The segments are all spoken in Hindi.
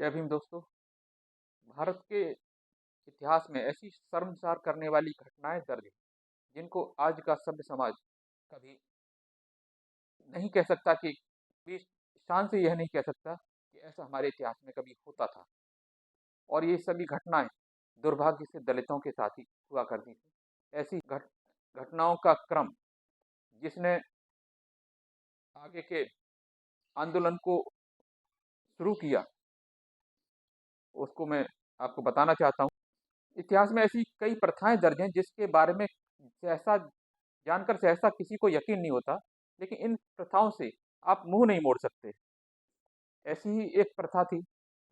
जय भीम दोस्तों। भारत के इतिहास में ऐसी शर्मसार करने वाली घटनाएं दर्ज हैं जिनको आज का सभ्य समाज कभी नहीं कह सकता कि भी शान से यह नहीं कह सकता कि ऐसा हमारे इतिहास में कभी होता था। और ये सभी घटनाएं दुर्भाग्य से दलितों के साथ ही हुआ करती थी। ऐसी घटनाओं का क्रम जिसने आगे के आंदोलन को शुरू किया उसको मैं आपको बताना चाहता हूँ। इतिहास में ऐसी कई प्रथाएं दर्ज हैं जिसके बारे में सहसा जानकर सहसा किसी को यकीन नहीं होता, लेकिन इन प्रथाओं से आप मुंह नहीं मोड़ सकते। ऐसी ही एक प्रथा थी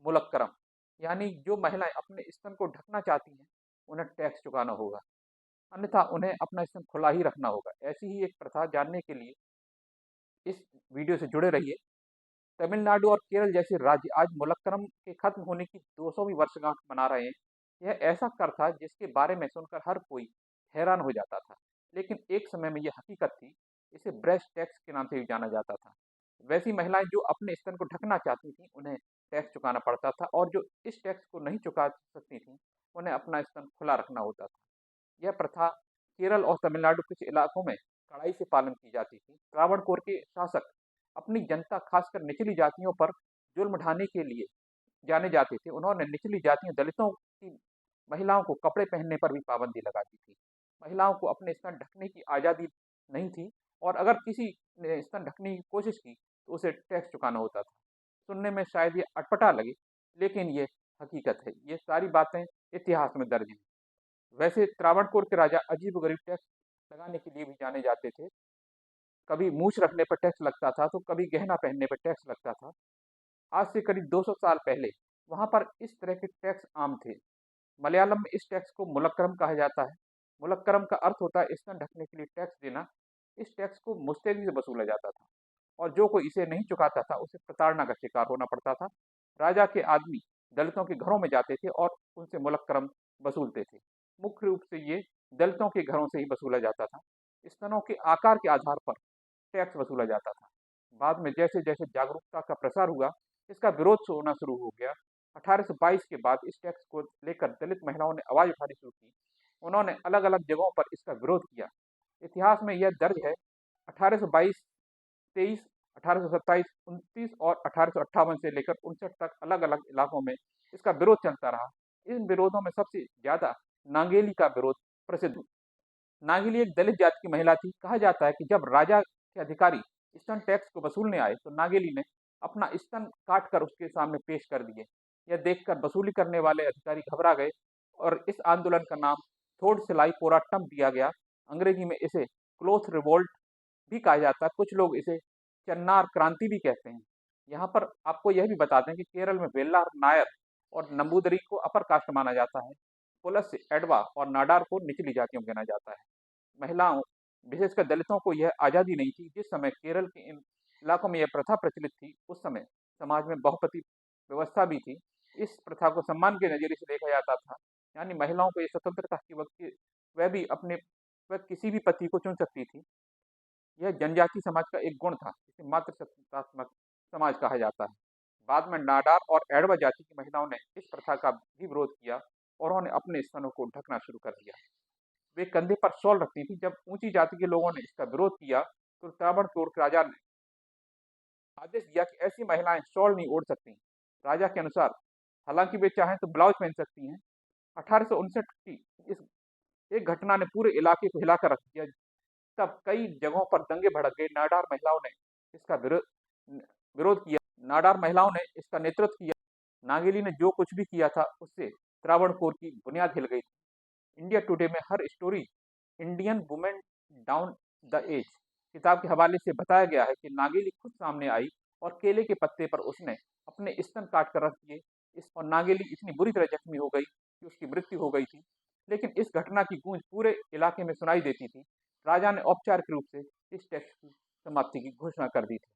मुलक्करम, यानी जो महिलाएं अपने स्तन को ढकना चाहती हैं उन्हें टैक्स चुकाना होगा, अन्यथा उन्हें अपना स्तन खुला ही रखना होगा। ऐसी ही एक प्रथा जानने के लिए इस वीडियो से जुड़े रहिए। तमिलनाडु और केरल जैसे राज्य आज मुलक्करम के खत्म होने की 200वीं वर्षगांठ मना रहे हैं। यह ऐसा कर था जिसके बारे में सुनकर हर कोई हैरान हो जाता था, लेकिन एक समय में यह हकीकत थी। इसे ब्रेस्ट टैक्स के नाम से भी जाना जाता था। वैसी महिलाएं जो अपने स्तन को ढकना चाहती थीं उन्हें टैक्स चुकाना पड़ता था, और जो इस टैक्स को नहीं चुका सकती थीं उन्हें अपना स्तन खुला रखना होता था। यह प्रथा केरल और तमिलनाडु कुछ इलाकों में कड़ाई से पालन की जाती थी। त्रावणकोर के शासक अपनी जनता खासकर निचली जातियों पर जुल्म ढाने के लिए जाने जाते थे। उन्होंने निचली जातियों दलितों की महिलाओं को कपड़े पहनने पर भी पाबंदी लगा दी थी। महिलाओं को अपने स्तन ढकने की आज़ादी नहीं थी, और अगर किसी ने स्तन ढकने की कोशिश की तो उसे टैक्स चुकाना होता था। सुनने में शायद ये अटपटा लगे, लेकिन ये हकीकत है। ये सारी बातें इतिहास में दर्ज हैं। वैसे त्रावणकोर के राजा अजीबोगरीब टैक्स लगाने के लिए भी जाने जाते थे। कभी मूछ रखने पर टैक्स लगता था तो कभी गहना पहनने पर टैक्स लगता था। आज से करीब 200 साल पहले वहां पर इस तरह के टैक्स आम थे। मलयालम में इस टैक्स को मुलक्करम कहा जाता है। मुलक्करम का अर्थ होता है स्तन ढकने के लिए टैक्स देना। इस टैक्स को मुस्तैदी से वसूला जाता था, और जो कोई इसे नहीं चुकाता था उसे प्रताड़ना का शिकार होना पड़ता था। राजा के आदमी दलितों के घरों में जाते थे और उनसे मुलक्करम वसूलते थे। मुख्य रूप से ये दलितों के घरों से ही वसूला जाता था। स्तनों के आकार के आधार पर टैक्स वसूला जाता था। बाद में जैसे जैसे जागरूकता का प्रसार हुआ, इसका विरोध होना शुरू हो गया। 1822 के बाद इस टैक्स को लेकर दलित महिलाओं ने आवाज उठानी शुरू की। उन्होंने अलग अलग जगहों पर इसका विरोध किया। इतिहास में यह दर्ज है 1822, 23, 1827, 29 और 1858 से लेकर 59 तक अलग अलग इलाकों में इसका विरोध चलता रहा। इन विरोधों में सबसे ज्यादा नांगेली का विरोध प्रसिद्ध। नागिली एक दलित जाति की महिला थी। कहा जाता है कि जब राजा के अधिकारी स्तन टैक्स को वसूलने आए तो नागेली ने अपना स्तन काट कर उसके सामने पेश कर दिए। यह देखकर वसूली करने वाले अधिकारी घबरा गए, और इस आंदोलन का नाम थोड़ सिलाई पोराटम दिया गया। अंग्रेजी में इसे क्लोथ रिवोल्ट भी कहा जाता है। कुछ लोग इसे चन्नार क्रांति भी कहते हैं। यहाँ पर आपको यह भी बताते हैं कि केरल में वेल्लार, नायर और नंबूदरी को अपर कास्ट माना जाता है। पुलस से एडवा और नाडार को निचली जातियों गिना जाता है। महिलाओं, विशेषकर दलितों को यह आज़ादी नहीं थी। जिस समय केरल के इन इलाकों में यह प्रथा प्रचलित थी उस समय समाज में बहुपति व्यवस्था भी थी। इस प्रथा को सम्मान के नजरिए से देखा जाता था, यानी महिलाओं को ये स्वतंत्रता की वक्त वह भी अपने वह किसी भी पति को चुन सकती थी। यह जनजाति समाज का एक गुण था। इसे मातृसत्तात्मक समाज कहा जाता है। बाद में नाडार और एडवा जाति की महिलाओं ने इस प्रथा का भी विरोध किया, और उन्होंने अपने स्तनों को ढकना शुरू कर दिया। वे कंधे पर शॉल रखती थी। जब ऊंची जाति के लोगों ने इसका विरोध किया तो त्रावणकोर के राजा ने आदेश दिया कि ऐसी महिलाएं शॉल नहीं ओढ़ सकती। राजा के अनुसार हालांकि वे चाहें तो ब्लाउज पहन सकती हैं। 1859 की इस एक घटना ने पूरे इलाके को हिलाकर रख दिया। तब कई जगहों पर दंगे भड़क गए। नाडार महिलाओं ने इसका विरोध किया। नाडार महिलाओं ने इसका नेतृत्व किया। नागेली ने जो कुछ भी किया था उससे त्रावणकोर की बुनियाद हिल गई। इंडिया टुडे में हर story Indian women down the age किताब के हवाले से बताया गया है कि नागेली खुद सामने आई और केले के पत्ते पर उसने अपने स्तन काट कर रख दिए। और नागेली इतनी बुरी तरह जख्मी हो गई कि उसकी मृत्यु हो गई थी। लेकिन इस घटना की गूंज पूरे इलाके में सुनाई देती थी। राजा ने औपचारिक रूप से इस टैक्स की समाप्ति की घोषणा कर दी थी।